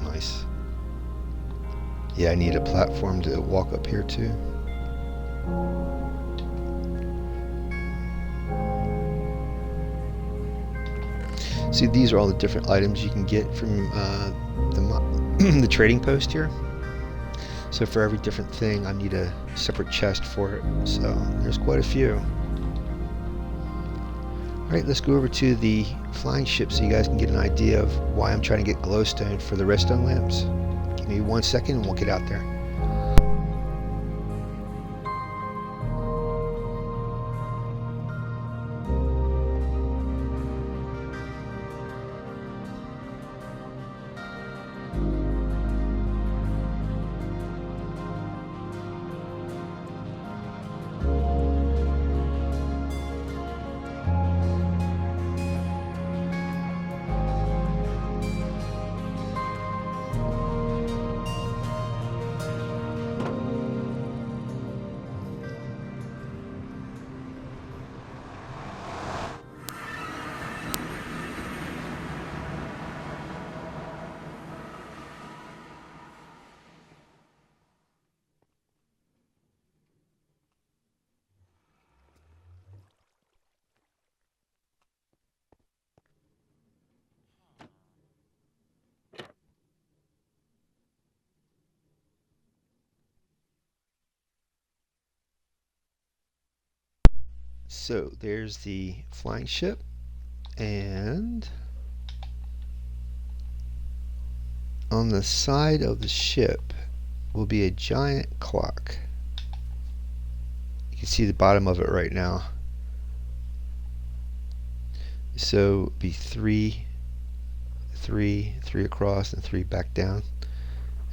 Nice. Yeah, I need a platform to walk up here too. See, these are all the different items you can get from the trading post here. So for every different thing, I need a separate chest for it. So there's quite a few. Alright, let's go over to the flying ship so you guys can get an idea of why I'm trying to get glowstone for the redstone lamps. Give me 1 second and we'll get out there. So there's the flying ship, and on the side of the ship will be a giant clock. You can see the bottom of it right now. So it'd be three across, and 3 back down.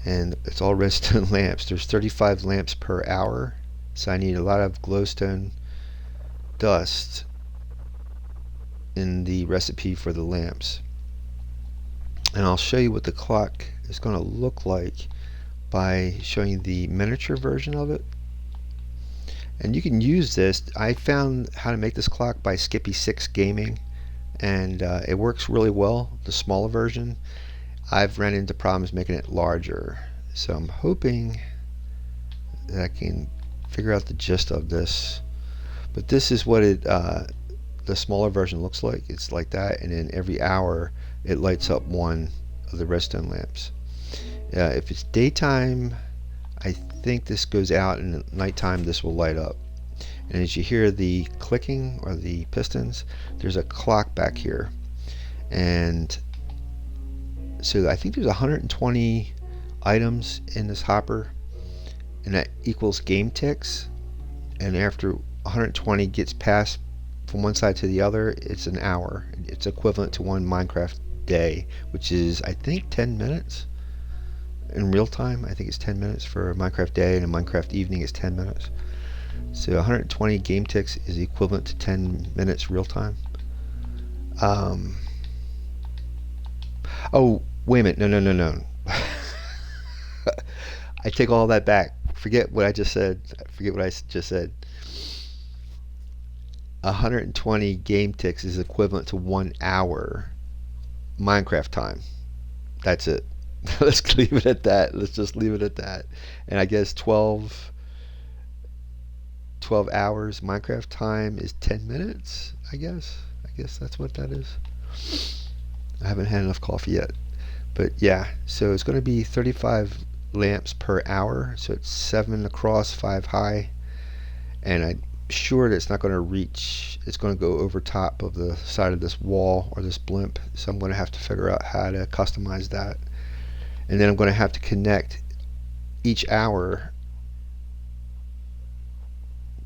And it's all redstone lamps. There's 35 lamps per hour, so I need a lot of glowstone dust in the recipe for the lamps. And I'll show you what the clock is going to look like by showing the miniature version of it. And you can use this. I found how to make this clock by Skippy6 Gaming, and it works really well, the smaller version. I've run into problems making it larger, so I'm hoping that I can figure out the gist of this. But this is what the smaller version looks like. It's like that, and then every hour it lights up one of the redstone lamps. If it's daytime, I think this goes out, and at nighttime this will light up. And as you hear the clicking or the pistons, there's a clock back here. And so I think there's 120 items in this hopper, and that equals game ticks. And after 120 gets passed from one side to the other, it's an hour. It's equivalent to one Minecraft day, which is, I think, 10 minutes. In real time, I think it's 10 minutes for a Minecraft day, and a Minecraft evening is 10 minutes. So 120 game ticks is equivalent to 10 minutes real time. Oh, wait a minute. No. I take all that back. Forget what I just said. 120 game ticks is equivalent to 1 hour Minecraft time. That's it. Let's leave it at that. Let's just leave it at that. And I guess 12 hours Minecraft time is 10 minutes, I guess that's what that is. I haven't had enough coffee yet. But yeah, so it's going to be 35 lamps per hour. So it's 7 across, 5 high. And I'm sure that it's not going to reach, it's going to go over top of the side of this wall or this blimp. So I'm going to have to figure out how to customize that. And then I'm going to have to connect each hour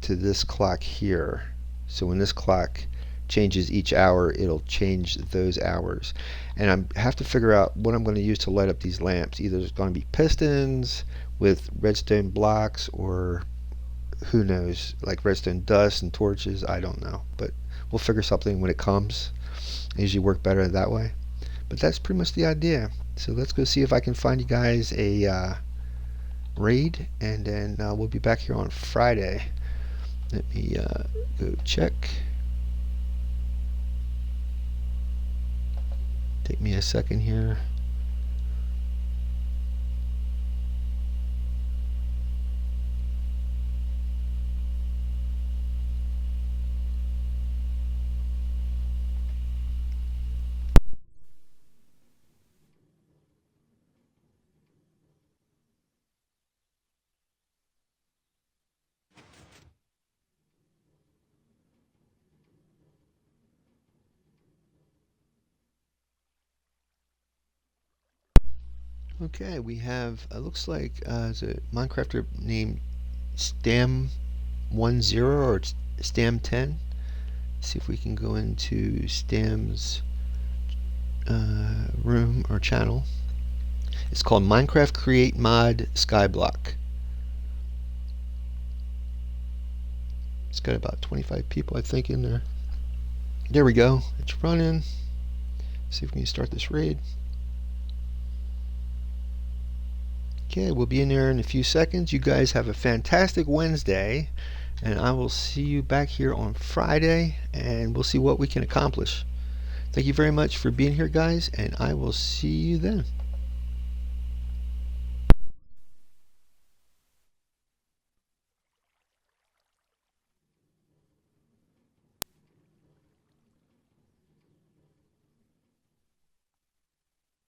to this clock here. So when this clock changes each hour, it'll change those hours. And I have to figure out what I'm going to use to light up these lamps. Either it's going to be pistons with redstone blocks, or who knows, like redstone dust and torches. I don't know, but we'll figure something when it comes. I usually work better that way. But that's pretty much the idea. So let's go see if I can find you guys a raid, and then we'll be back here on Friday. Let me go check. Take me a second here. Okay, we have, looks like it's a Minecrafter named Stam10 or Stam10. See if we can go into Stam's room or channel. It's called Minecraft Create Mod Skyblock. It's got about 25 people, I think, in there. There we go. It's running. See if we can start this raid. Okay, we'll be in there in a few seconds. You guys have a fantastic Wednesday, and I will see you back here on Friday, and we'll see what we can accomplish. Thank you very much for being here, guys, and I will see you then.